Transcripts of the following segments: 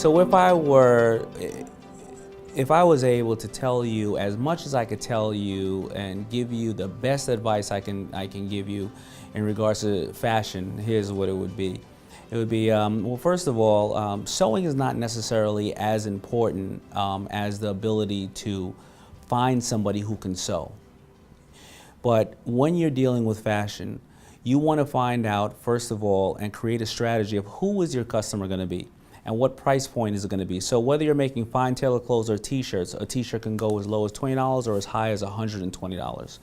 So if I was able to tell you as much as I could tell you and give you the best advice I can give you in regards to fashion, here's what it would be. It would be, well, first of all, sewing is not necessarily as important as the ability to find somebody who can sew. But when you're dealing with fashion, you want to find out, first of all, and create a strategy of who is your customer going to be and what price point is it going to be. So whether you're making fine tailored clothes or t-shirts, a t-shirt can go as low as $20 or as high as $120.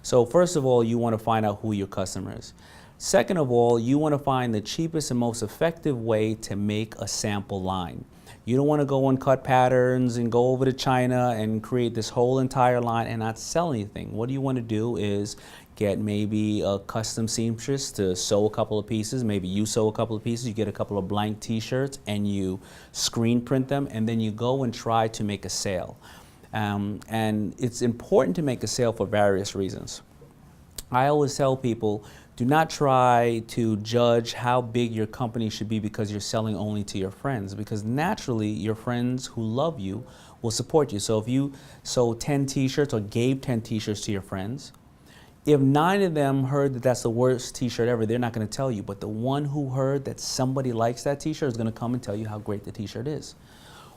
So first of all, you want to find out who your customer is. Second of all, you want to find the cheapest and most effective way to make a sample line. You don't want to go and cut patterns and go over to China and create this whole entire line and not sell anything. What you want to do is get maybe a custom seamstress to sew a couple of pieces. Maybe you sew a couple of pieces, you get a couple of blank t-shirts and you screen print them, and then you go and try to make a sale. And it's important to make a sale for various reasons. I always tell people, do not try to judge how big your company should be because you're selling only to your friends, because naturally your friends who love you will support you. So if you sold 10 t-shirts or gave 10 t-shirts to your friends, if 9 of them heard that that's the worst t-shirt ever, they're not going to tell you. But the one who heard that somebody likes that t-shirt is going to come and tell you how great the t-shirt is.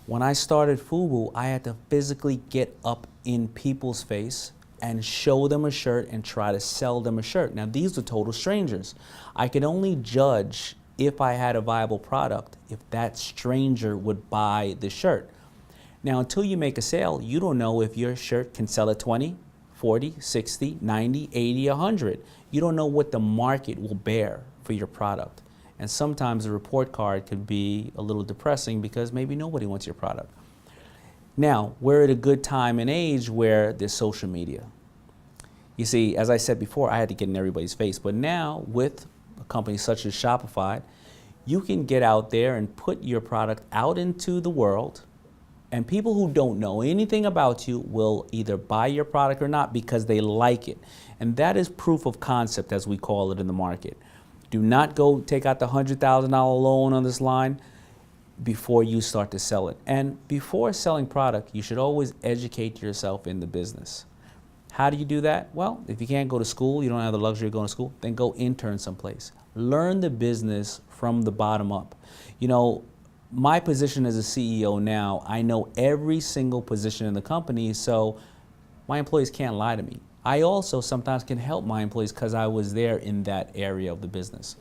When I started FUBU, I had to physically get up in people's face and show them a shirt and try to sell them a shirt. Now, these are total strangers. I could only judge if I had a viable product if that stranger would buy the shirt. Now, until you make a sale, you don't know if your shirt can sell at 20, 40, 60, 90, 80, 100. You don't know what the market will bear for your product. And sometimes the report card could be a little depressing because maybe nobody wants your product. Now, we're at a good time and age where there's social media. You see, as I said before, I had to get in everybody's face, but now with a company such as Shopify, you can get out there and put your product out into the world, and people who don't know anything about you will either buy your product or not because they like it. And that is proof of concept, as we call it in the market. Do not go take out the $100,000 loan on this line before you start to sell it. And before selling product, you should always educate yourself in the business. How do you do that? Well, if you can't go to school, you don't have the luxury of going to school, then go intern someplace. Learn the business from the bottom up. You know, my position as a CEO now, I know every single position in the company, so my employees can't lie to me. I also sometimes can help my employees because I was there in that area of the business.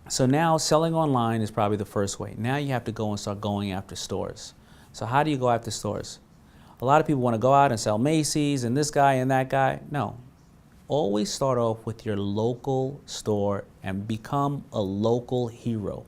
So now selling online is probably the first way. Now you have to go and start going after stores. So how do you go after stores? A lot of people want to go out and sell Macy's and this guy and that guy. No. Always start off with your local store and become a local hero.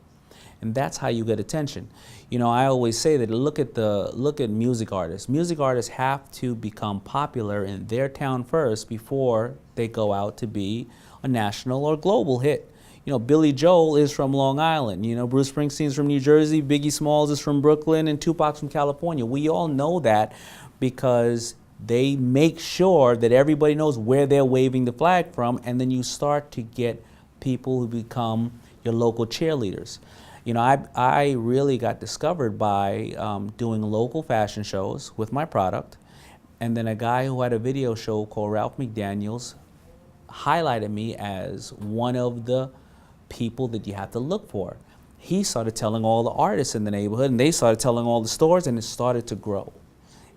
And that's how you get attention. You know, I always say that look at music artists. Music artists have to become popular in their town first before they go out to be a national or global hit. You know, Billy Joel is from Long Island. You know, Bruce Springsteen's from New Jersey, Biggie Smalls is from Brooklyn, and Tupac's from California. We all know that because they make sure that everybody knows where they're waving the flag from, and then you start to get people who become your local cheerleaders. You know, I really got discovered by doing local fashion shows with my product, and then a guy who had a video show called Ralph McDaniels highlighted me as one of the people that you have to look for. He started telling all the artists in the neighborhood, and they started telling all the stores, and it started to grow.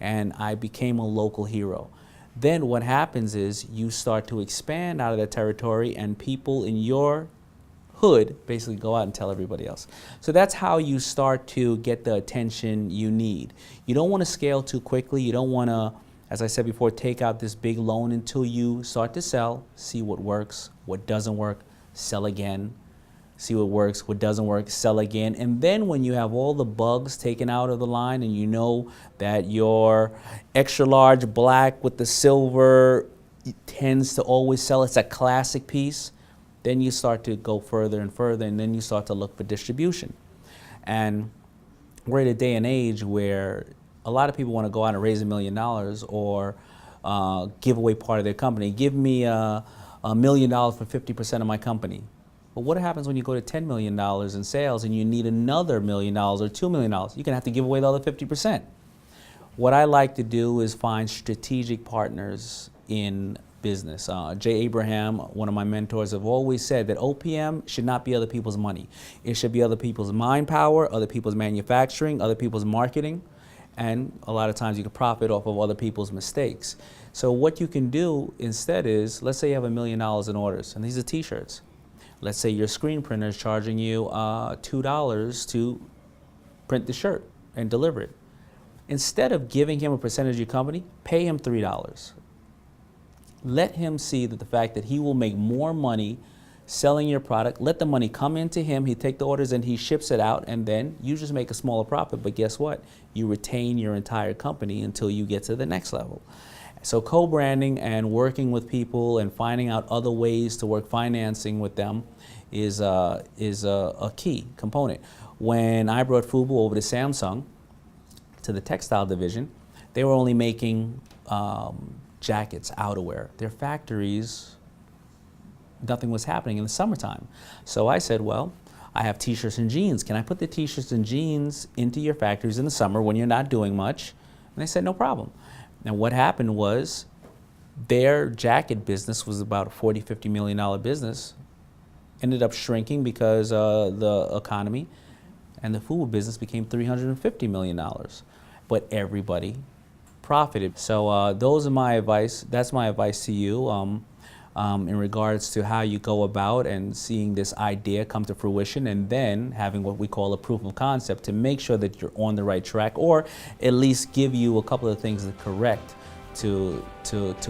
And I became a local hero. Then what happens is you start to expand out of that territory, and people in your hood basically go out and tell everybody else. So that's how you start to get the attention you need. You don't want to scale too quickly. You don't want to, as I said before, take out this big loan until you start to sell, see what works, what doesn't work, sell again, see what works, what doesn't work, sell again. And then when you have all the bugs taken out of the line and you know that your extra large black with the silver tends to always sell, it's a classic piece, then you start to go further and further, and then you start to look for distribution. And we're at a day and age where a lot of people want to go out and raise $1 million or give away part of their company. Give me $1 million for 50% of my company. But what happens when you go to $10 million in sales and you need another $1 million or $2 million? You're going to have to give away the other 50%. What I like to do is find strategic partners in business. Jay Abraham, one of my mentors, have always said that OPM should not be other people's money. It should be other people's mind power, other people's manufacturing, other people's marketing, and a lot of times you can profit off of other people's mistakes. So what you can do instead is, let's say you have $1 million in orders, and these are t-shirts. Let's say your screen printer is charging you $2 to print the shirt and deliver it. Instead of giving him a percentage of your company, pay him $3. Let him see that the fact that he will make more money selling your product, let the money come into him, he take the orders and he ships it out, and then you just make a smaller profit. But guess what? You retain your entire company until you get to the next level. So co-branding and working with people and finding out other ways to work financing with them is a key component. When I brought Fubu over to Samsung, to the textile division, they were only making jackets, outerwear. Their factories, nothing was happening in the summertime. So I said, well, I have t-shirts and jeans. Can I put the t-shirts and jeans into your factories in the summer when you're not doing much? And they said, no problem. And what happened was their jacket business was about a $40, $50 million business, ended up shrinking because the economy, and the food business became $350 million. But everybody profited. So those are my advice. That's my advice to you in regards to how you go about and seeing this idea come to fruition, and then having what we call a proof of concept to make sure that you're on the right track, or at least give you a couple of things to correct to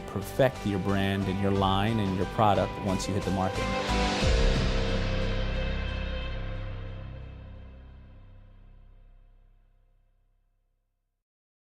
perfect your brand and your line and your product once you hit the market.